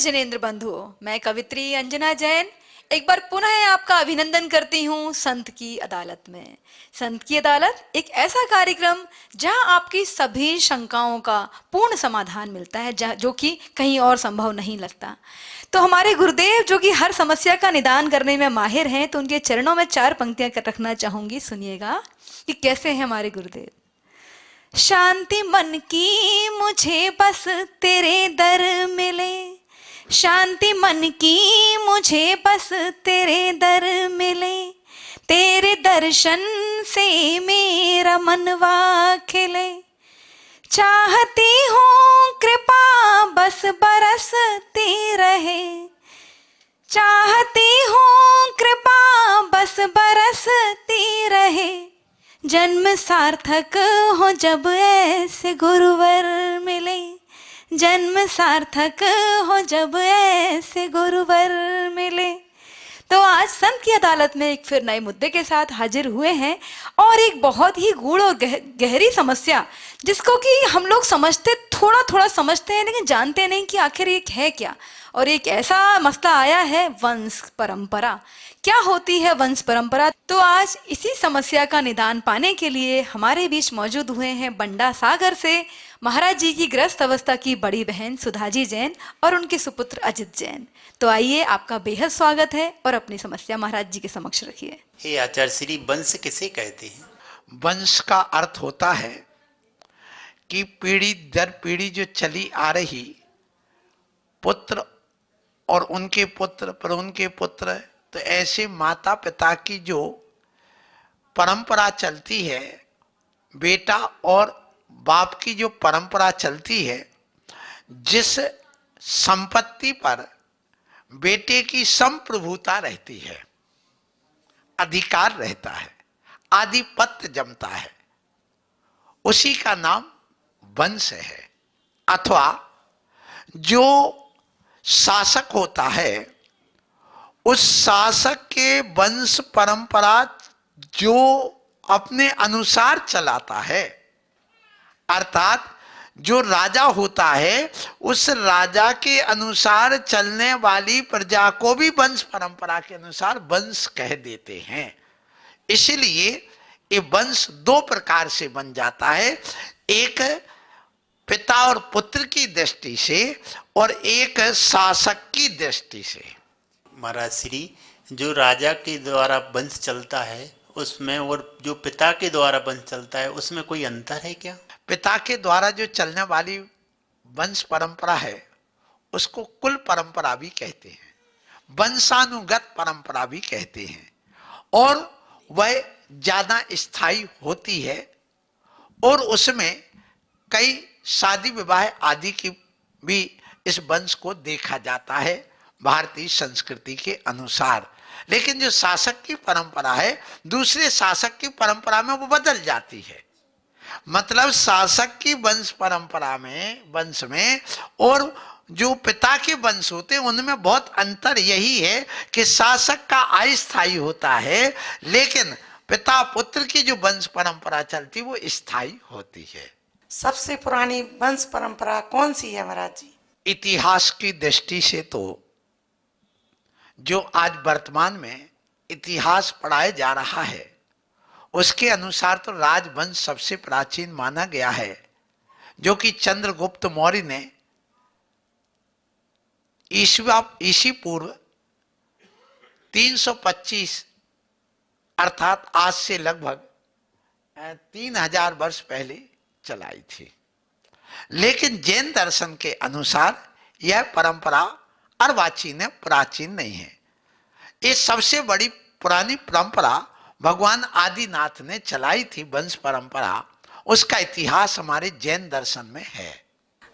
जनेंद्र बंधुओं, मैं कवित्री अंजना जैन एक बार पुनः आपका अभिनंदन करती हूँ संत की अदालत में। संत की अदालत एक ऐसा कार्यक्रम जहाँ आपकी सभी शंकाओं का पूर्ण समाधान मिलता है, जो कि कहीं और संभव नहीं लगता। तो हमारे गुरुदेव जो कि हर समस्या का निदान करने में माहिर हैं, तो उनके चरणों में 4 पंक्तियां रखना चाहूंगी। सुनिएगा कि कैसे हैं हमारे गुरुदेव। शांति मन की मुझे बस तेरे दर मिले, शांति मन की मुझे बस तेरे दर मिले, तेरे दर्शन से मेरा मनवा खिले, चाहती हूँ कृपा बस बरसती रहे, चाहती हूँ कृपा बस बरसती रहे, जन्म सार्थक हो जब ऐसे गुरुवर मिले, जन्म सार्थक हो जब ऐसे गुरुवर मिले। तो आज संत की अदालत में एक फिर नए मुद्दे के साथ हाजिर हुए हैं और एक बहुत ही गूढ़ और गहरी समस्या, जिसको कि हम लोग समझते थोड़ा थोड़ा समझते हैं लेकिन जानते नहीं कि आखिर ये है क्या। और एक ऐसा मसला आया है, वंश परंपरा। क्या होती है वंश परंपरा? तो आज इसी समस्या का निदान पाने के लिए हमारे बीच मौजूद हुए हैं बंडा सागर से महाराज जी की ग्रस्त अवस्था की बड़ी बहन सुधाजी जैन और उनके सुपुत्र अजित जैन। तो आइए, आपका बेहद स्वागत है और अपनी समस्या महाराज जी के समक्ष रखिए। हे आचार्य श्री, वंश किसे कहते हैं? वंश का अर्थ होता है कि पीढ़ी दर पीढ़ी जो चली आ रही, पुत्र और उनके पुत्र पर उनके पुत्र, तो ऐसे माता पिता की जो परंपरा चलती है, बेटा और बाप की जो परंपरा चलती है, जिस संपत्ति पर बेटे की संप्रभुता रहती है, अधिकार रहता है, आधिपत्य जमता है, उसी का नाम वंश है। अथवा जो शासक होता है, उस शासक के वंश परंपरा जो अपने अनुसार चलाता है, अर्थात जो राजा होता है उस राजा के अनुसार चलने वाली प्रजा को भी वंश परंपरा के अनुसार वंश कह देते हैं। इसलिए ये वंश 2 प्रकार से बन जाता है, एक पिता और पुत्र की दृष्टि से और एक शासक की दृष्टि से। महाराज श्री, जो राजा के द्वारा वंश चलता है उसमें और जो पिता के द्वारा वंश चलता है उसमें कोई अंतर है क्या? पिता के द्वारा जो चलने वाली वंश परंपरा है उसको कुल परंपरा भी कहते हैं, वंशानुगत परंपरा भी कहते हैं, और वह ज्यादा स्थायी होती है और उसमें कई शादी विवाह आदि की भी इस वंश को देखा जाता है भारतीय संस्कृति के अनुसार। लेकिन जो शासक की परंपरा है, दूसरे शासक की परंपरा में वो बदल जाती है। मतलब शासक की वंश परंपरा में, वंश में, और जो पिता के वंश होते हैं उनमें बहुत अंतर यही है कि शासक का अस्थायी होता है, लेकिन पिता पुत्र की जो वंश परंपरा चलती वो स्थायी होती है। सबसे पुरानी वंश परंपरा कौन सी है महाराज जी? इतिहास की दृष्टि से तो जो आज वर्तमान में इतिहास पढ़ाया जा रहा है उसके अनुसार तो राजवंश सबसे प्राचीन माना गया है, जो कि चंद्रगुप्त मौर्य ने ईसी पूर्व 325 अर्थात आज से लगभग 3000 वर्ष पहले चलाई थी। लेकिन जैन दर्शन के अनुसार यह परंपरा अर्वाचीन है, प्राचीन नहीं है। ये सबसे बड़ी पुरानी परंपरा भगवान आदिनाथ ने चलाई थी वंश परंपरा, उसका इतिहास हमारे जैन दर्शन में है।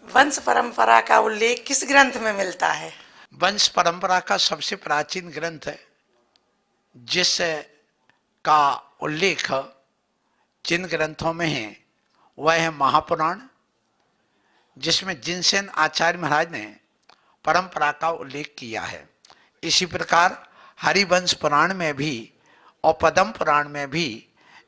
वंश परंपरा का उल्लेख किस ग्रंथ में मिलता है? वंश परंपरा का सबसे प्राचीन ग्रंथ है जिस का उल्लेख जिन ग्रंथों में है वह है महापुराण, जिसमें जिनसेन आचार्य महाराज ने परंपरा का उल्लेख किया है। इसी प्रकार हरिवंश पुराण में भी और पद्म पुराण में भी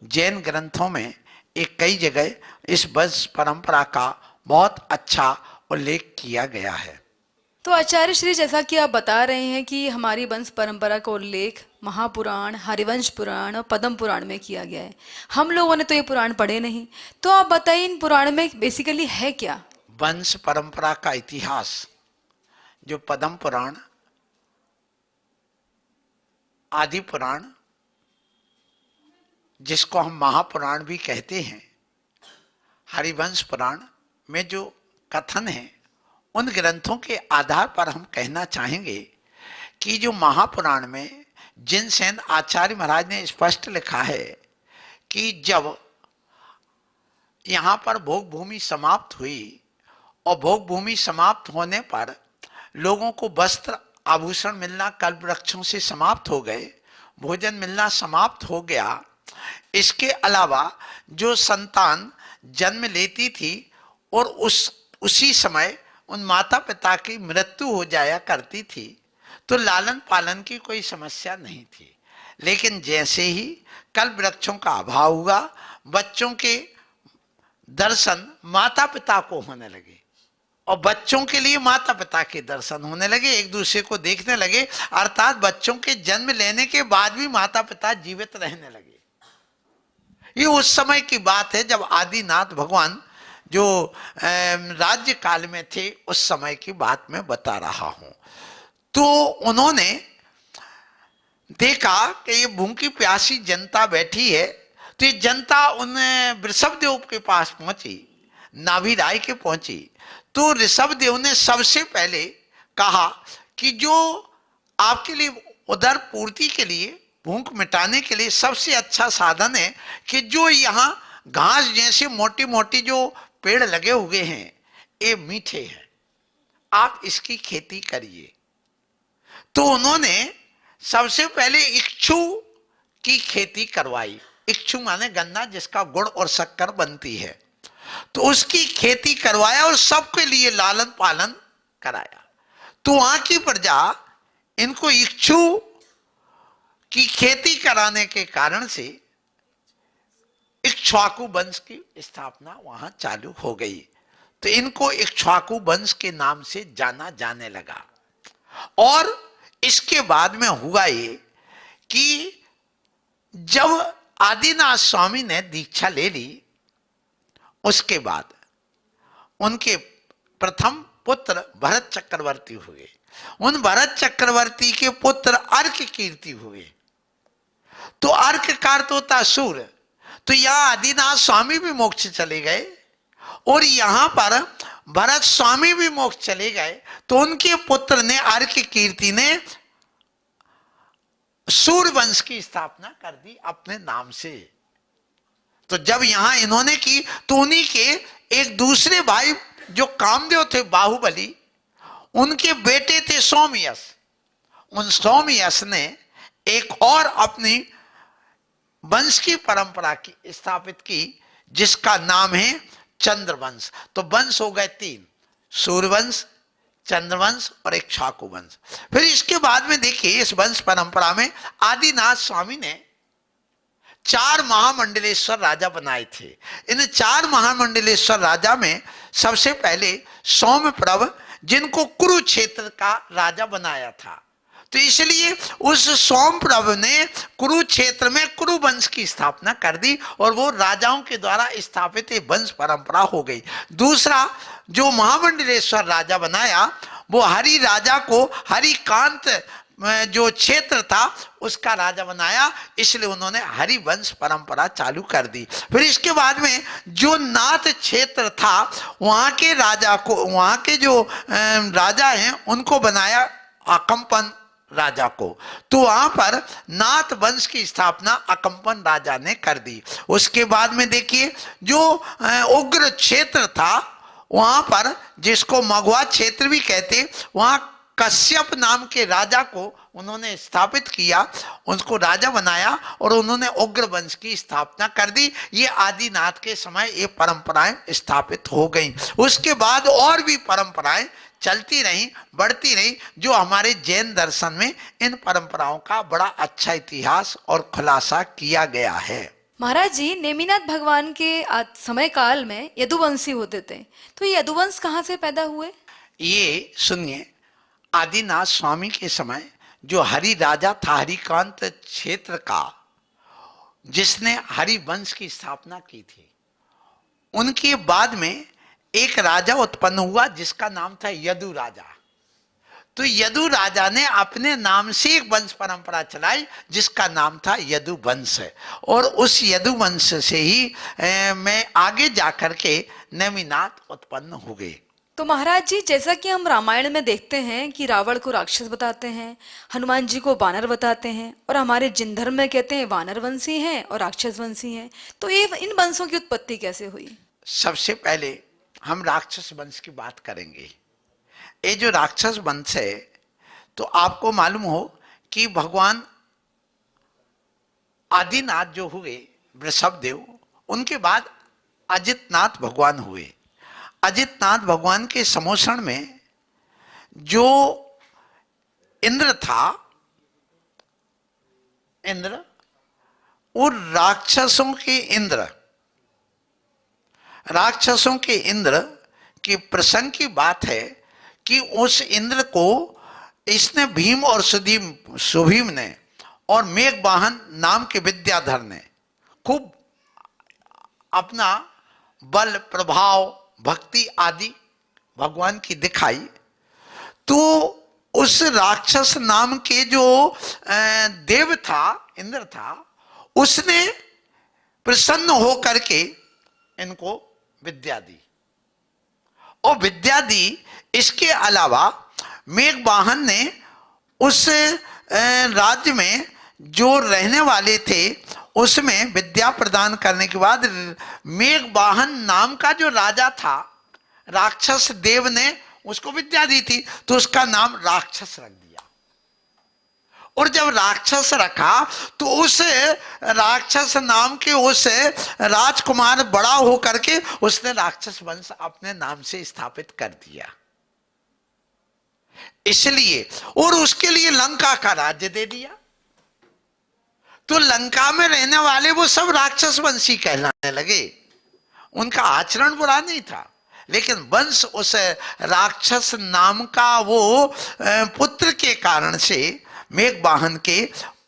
जैन ग्रंथों में एक कई जगह इस वंश परंपरा का बहुत अच्छा उल्लेख किया गया है। तो आचार्य श्री, जैसा कि आप बता रहे हैं कि हमारी वंश परंपरा का उल्लेख महापुराण, हरिवंश पुराण और पद्म पुराण में किया गया है। हम लोगों ने तो ये पुराण पढ़े नहीं, तो आप बताइए इन पुराण में बेसिकली है क्या? वंश परंपरा का इतिहास जो पद्म पुराण, आदि पुराण, जिसको हम महापुराण भी कहते हैं, हरिवंश पुराण में जो कथन है, उन ग्रंथों के आधार पर हम कहना चाहेंगे कि जो महापुराण में जिनसेन आचार्य महाराज ने स्पष्ट लिखा है कि जब यहाँ पर भोग भूमि समाप्त हुई और भोग भूमि समाप्त होने पर लोगों को वस्त्र आभूषण मिलना कल्प वृक्षों से समाप्त हो गए, भोजन मिलना समाप्त हो गया। इसके अलावा जो संतान जन्म लेती थी और उसी समय उन माता पिता की मृत्यु हो जाया करती थी, तो लालन पालन की कोई समस्या नहीं थी। लेकिन जैसे ही कल्प वृक्षों का अभाव हुआ, बच्चों के दर्शन माता पिता को होने लगे और बच्चों के लिए माता पिता के दर्शन होने लगे, एक दूसरे को देखने लगे, अर्थात बच्चों के जन्म लेने के बाद भी माता पिता जीवित रहने लगे। ये उस समय की बात है जब आदिनाथ भगवान जो राज्य काल में थे, उस समय की बात मैं बता रहा हूं। तो उन्होंने देखा कि ये भूखी प्यासी जनता बैठी है, तो ये जनता उन ऋषभदेव के पास पहुंची, नाभि राय के पहुंची। तो ऋषभदेव ने सबसे पहले कहा कि जो आपके लिए उदर पूर्ति के लिए, भूख मिटाने के लिए सबसे अच्छा साधन है कि जो यहाँ घास जैसे मोटी मोटी जो पेड़ लगे हुए हैं, ये मीठे हैं, आप इसकी खेती करिए। तो उन्होंने सबसे पहले इक्षु की खेती करवाई। इक्षु माने गन्ना, जिसका गुड़ और शक्कर बनती है, तो उसकी खेती करवाया और सबके लिए लालन पालन कराया। तो वहां की प्रजा इनको इक्षु की खेती कराने के कारण से इक्ष्वाकु वंश की स्थापना वहां चालू हो गई। तो इनको इक्ष्वाकु वंश के नाम से जाना जाने लगा। और इसके बाद में हुआ ये कि जब आदिनाथ स्वामी ने दीक्षा ले ली, उसके बाद उनके प्रथम पुत्र भरत चक्रवर्ती हुए। उन भरत चक्रवर्ती के पुत्र अर्क कीर्ति हुए। तो अर्क का अर्थ होता सूर्य। तो यहां आदिनाथ स्वामी भी मोक्ष चले गए और यहां पर भरत स्वामी भी मोक्ष चले गए। तो उनके पुत्र ने, अर्क कीर्ति ने, सूर्य वंश की स्थापना कर दी अपने नाम से। तो जब यहां इन्होंने की, तो उन्हीं के एक दूसरे भाई जो कामदेव थे, बाहुबली, उनके बेटे थे सोमयस। उन सोमयस ने एक और अपनी वंश की परंपरा की स्थापित की, जिसका नाम है चंद्रवंश। तो वंश हो गए तीन, सूर्यवंश, चंद्रवंश और इक्ष्वाकु वंश। फिर इसके बाद में देखिए, इस वंश परंपरा में आदिनाथ स्वामी ने 4 महामंडलेश्वर राजा बनाए थे। इन 4 महामंडलेश्वर राजा में सबसे पहले सोमप्रभ, जिनको कुरुक्षेत्र का राजा बनाया था। तो इसलिए उस सोमप्रभ ने कुरुक्षेत्र में कुरुवंश की स्थापना कर दी और वो राजाओं के द्वारा स्थापित वंश परंपरा हो गई। दूसरा जो महामंडलेश्वर राजा बनाया, वो हरि राजा को हरिकांत जो क्षेत्र था उसका राजा बनाया, इसलिए उन्होंने हरिवंश परंपरा चालू कर दी। फिर इसके बाद में जो नाथ क्षेत्र था, वहां के राजा को, वहां के जो राजा हैं उनको बनाया अकंपन राजा को। तो वहां पर नाथ वंश की स्थापना अकंपन राजा ने कर दी। उसके बाद में देखिए, जो उग्र क्षेत्र था, वहां पर, जिसको मगवा क्षेत्र भी कहते, वहां कश्यप नाम के राजा को उन्होंने स्थापित किया, उनको राजा बनाया और उन्होंने उग्र वंश की स्थापना कर दी। ये आदिनाथ के समय ये परंपराएं स्थापित हो गईं। उसके बाद और भी परंपराएं चलती रहीं, बढ़ती रहीं, जो हमारे जैन दर्शन में इन परंपराओं का बड़ा अच्छा इतिहास और खुलासा किया गया है। महाराज जी, नेमिनाथ भगवान के समय काल में यदुवंशी होते थे, तो ये यदुवंश कहाँ से पैदा हुए? ये सुनिए, आदिनाथ स्वामी के समय जो हरि राजा था, हरिकांत क्षेत्र का, जिसने हरिवंश की स्थापना की थी, उनके बाद में एक राजा उत्पन्न हुआ जिसका नाम था यदु राजा। तो यदु राजा ने अपने नाम से एक वंश परंपरा चलाई जिसका नाम था यदु वंश, और उस यदु वंश से ही मैं आगे जाकर के नेमिनाथ उत्पन्न हो गए। तो महाराज जी, जैसा कि हम रामायण में देखते हैं कि रावण को राक्षस बताते हैं, हनुमान जी को वानर बताते हैं, और हमारे जिन धर्म में कहते हैं वानर वंशी हैं और राक्षस वंशी हैं, तो ये इन वंशों की उत्पत्ति कैसे हुई? सबसे पहले हम राक्षस वंश की बात करेंगे। ये जो राक्षस वंश है, तो आपको मालूम हो कि भगवान आदिनाथ जो हुए वृषभदेव, उनके बाद अजितनाथ भगवान हुए। अजितनाथ भगवान के समोषण में जो इंद्र था, इंद्र और राक्षसों के इंद्र की प्रसंग की बात है कि उस इंद्र को इसने भीम और सुभीम ने और मेघवाहन नाम के विद्याधर ने खूब अपना बल, प्रभाव, भक्ति आदि भगवान की दिखाई। तो उस राक्षस नाम के जो देव था, इंद्र था, उसने प्रसन्न होकर के इनको विद्या दी। और विद्या दी, इसके अलावा मेघवाहन ने उस राज्य में जो रहने वाले थे उसमें विद्या प्रदान करने के बाद मेघवाहन नाम का जो राजा था, राक्षस देव ने उसको विद्या दी थी, तो उसका नाम राक्षस रख दिया। और जब राक्षस रखा तो उस राक्षस नाम के उस राजकुमार बड़ा होकर के उसने राक्षस वंश अपने नाम से स्थापित कर दिया। इसलिए, और उसके लिए लंका का राज्य दे दिया। तो लंका में रहने वाले वो सब राक्षस वंशी कहलाने लगे। उनका आचरण बुरा नहीं था, लेकिन वंश उस राक्षस नाम का वो पुत्र के कारण से, मेघवाहन के,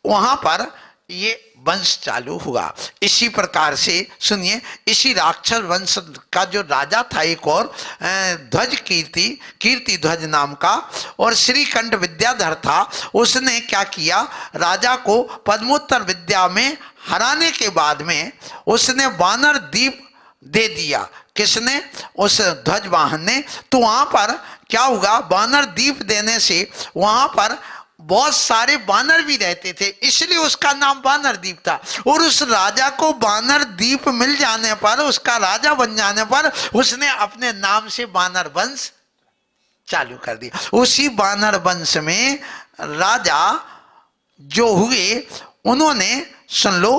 वहां पर ये वंश चालू हुआ। इसी प्रकार से सुनिए, इसी राक्षस वंश का जो राजा था एक और ध्वज कीर्ति ध्वज नाम का, और श्रीकंठ विद्याधर था, उसने क्या किया, राजा को पद्मोत्तर विद्या में हराने के बाद में उसने वानर द्वीप दे दिया। किसने? उस ध्वजवाहन ने। तो वहां पर क्या हुआ, वानर द्वीप देने से वहां पर बहुत सारे वानर भी रहते थे, इसलिए उसका नाम वानर द्वीप था। और उस राजा को वानर द्वीप मिल जाने पर, उसका राजा बन जाने पर, उसने अपने नाम से वानर वंश चालू कर दिया। उसी वानर वंश में राजा जो हुए, उन्होंने, सुन लो,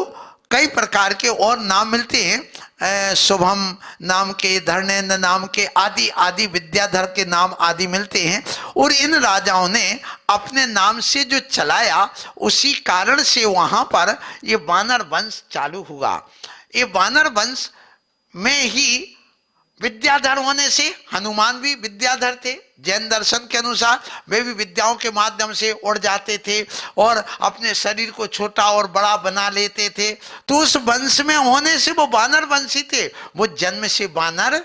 कई प्रकार के और नाम मिलते हैं, शुभम नाम के, धर्मेंद्र नाम के, आदि आदि, विद्याधर के नाम आदि मिलते हैं। और इन राजाओं ने अपने नाम से जो चलाया, उसी कारण से वहां पर ये वानर वंश चालू हुआ। ये वानर वंश में ही विद्याधर होने से हनुमान भी विद्याधर थे। जैन दर्शन के अनुसार वे भी विद्याओं के माध्यम से उड़ जाते थे और अपने शरीर को छोटा और बड़ा बना लेते थे। तो उस वंश में होने से वो वानर वंशी थे, वो जन्म से वानर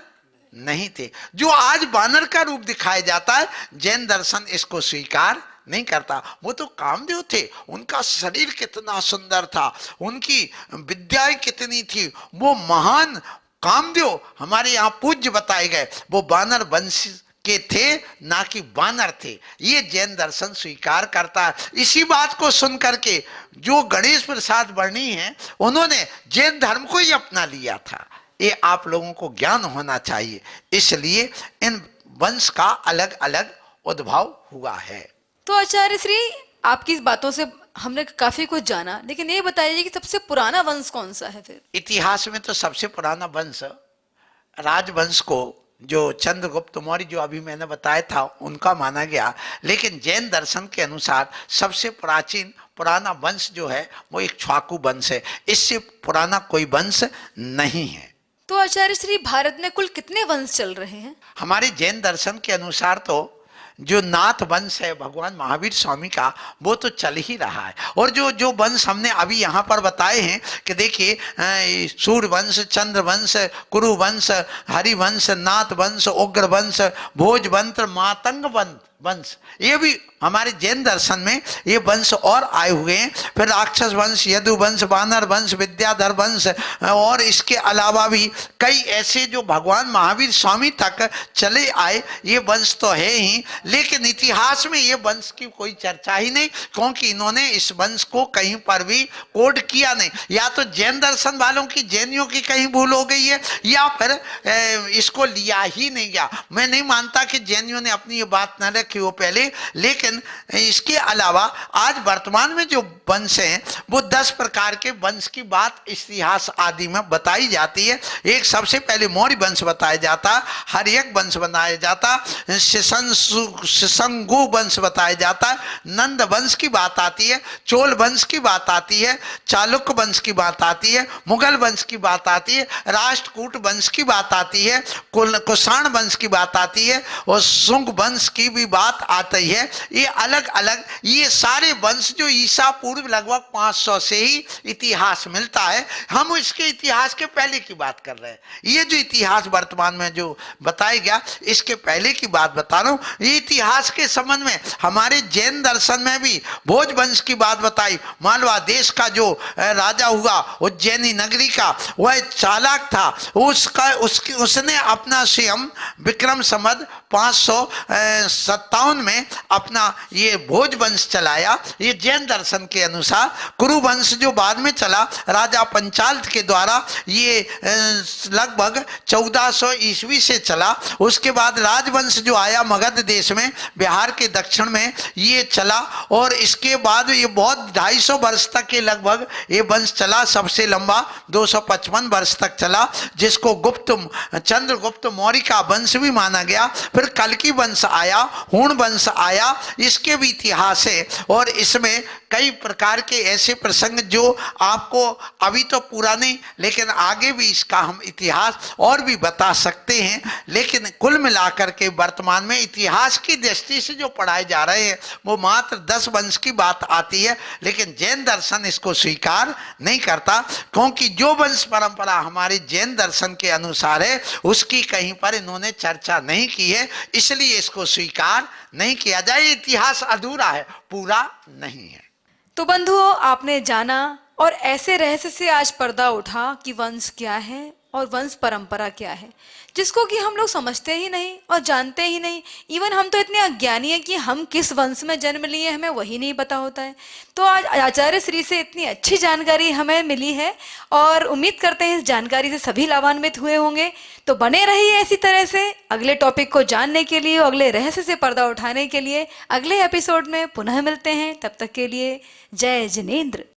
नहीं थे। जो आज वानर का रूप दिखाया जाता है, जैन दर्शन इसको स्वीकार नहीं करता। वो तो कामदेव थे, उनका शरीर कितना सुंदर था, उनकी विद्याएं कितनी थी, वो महान कामदेव हमारे यहाँ पूज्य बताए गए, वो वानर वंश के थे, ना कि वानर थे। ये जैन दर्शन स्वीकार करता है। इसी बात को सुनकर के जो गणेश प्रसाद वर्णी हैं, उन्होंने जैन धर्म को ही अपना लिया था। ये आप लोगों को ज्ञान होना चाहिए। इसलिए इन वंश का अलग अलग उद्भव हुआ है। तो आचार्य श्री, आपकी इस बातों से हमने काफी कुछ जाना, लेकिन ये बताइए कि सबसे पुराना वंश कौन सा है फिर? इतिहास में तो सबसे पुराना वंश राजवंश को, जो चंद्रगुप्त मौर्य जो अभी मैंने बताया था, उनका माना गया। लेकिन जैन दर्शन के अनुसार सबसे प्राचीन पुराना वंश जो है वो एक छ्वाकू वंश है। इससे पुराना कोई वंश नहीं है। तो आचार्य श्री, भारत में कुल कितने वंश चल रहे हैं? हमारे जैन दर्शन के अनुसार तो जो नाथ वंश है भगवान महावीर स्वामी का, वो तो चल ही रहा है। और जो जो वंश हमने अभी यहाँ पर बताए हैं कि देखिए सूर्य वंश, चंद्र वंश, कुरु वंश, हरिवंश, नाथ वंश, उग्र वंश, भोजवंश, मातंग वंश, ये भी हमारे जैन दर्शन में ये वंश और आए हुए हैं। फिर राक्षस वंश, यदु वंश, वानर वंश, विद्याधर वंश, और इसके अलावा भी कई ऐसे जो भगवान महावीर स्वामी तक चले आए ये वंश तो है ही, लेकिन इतिहास में ये वंश की कोई चर्चा ही नहीं, क्योंकि इन्होंने इस वंश को कहीं पर भी कोड किया नहीं। या तो जैन दर्शन वालों की, जैनियों की कहीं भूल हो गई है, या फिर इसको लिया ही नहीं गया। मैं नहीं मानता कि जैनियों ने अपनी ये बात न रखी हो पहले, लेकिन इसके अलावा आज वर्तमान में जो वंश हैं वो 10 प्रकार के वंश की बात इतिहास आदि में बताई जाती है। एक सबसे पहले मौर्य वंश बताया जाता, हर्यक वंश बताया जाता, शिशंगु वंश बताया जाता, नंद वंश की बात आती है, चोल वंश की बात आती है, चालुक्य वंश की बात आती है, मुगल वंश की बात आती है, राष्ट्रकूट वंश की बात आती है, कुषाण वंश की बात आती है, और शुंग वंश की भी बात आती है। ये अलग अलग ये सारे वंश जो ईसा पूर्व लगभग 500 से ही इतिहास मिलता है। हम इसके इतिहास के पहले की बात कर रहे हैं। ये जो इतिहास वर्तमान में जो बताया गया इसके पहले की बात बता रहा हूँ। ये इतिहास के संबंध में हमारे जैन दर्शन में भी भोज वंश की बात बताई। मालवा देश का जो राजा हुआ उज्जैनी नगरी का, वह चालाक था, उसने अपना स्वयं विक्रम संवत 557 में अपना ये भोज वंश चलाया। ये जैन दर्शन के अनुसार कुरु वंश जो बाद में चला राजा पंचाल के द्वारा, ये लगभग 1400 ईस्वी से चला। उसके बाद राजवंश जो आया मगध देश में, बिहार के दक्षिण में ये चला, और इसके बाद ये बहुत 250 वर्ष तक के लगभग ये वंश चला। सबसे लंबा 255 वर्ष तक चला, जिसको चंद्रगुप्त मौर्य का वंश भी माना गया। फिर कल्की वंश आया, हूण वंश आया, इसके भी इतिहास है। और इसमें कई प्रकार के ऐसे प्रसंग जो आपको अभी तो पूरा नहीं, लेकिन आगे भी इसका हम इतिहास और भी बता सकते हैं। लेकिन कुल मिलाकर के वर्तमान में इतिहास की दृष्टि से जो पढ़ाए जा रहे हैं वो मात्र 10 वंश की बात आती है, लेकिन जैन दर्शन इसको स्वीकार नहीं करता, क्योंकि जो वंश परंपरा हमारे जैन दर्शन के अनुसार है उसकी कहीं पर इन्होंने चर्चा नहीं की है, इसलिए इसको स्वीकार नहीं किया जाए। इतिहास अधूरा है, पूरा नहीं है। तो बंधुओं, आपने जाना और ऐसे रहस्य से आज पर्दा उठा कि वंश क्या है और वंश परंपरा क्या है, जिसको कि हम लोग समझते ही नहीं और जानते ही नहीं। इवन हम तो इतने अज्ञानी हैं कि हम किस वंश में जन्म लिए हमें वही नहीं पता होता है। तो आज आचार्य श्री से इतनी अच्छी जानकारी हमें मिली है और उम्मीद करते हैं इस जानकारी से सभी लाभान्वित हुए होंगे। तो बने रहिए ऐसी तरह से अगले टॉपिक को जानने के लिए, अगले रहस्य से पर्दा उठाने के लिए। अगले एपिसोड में पुनः मिलते हैं, तब तक के लिए जय जिनेंद्र।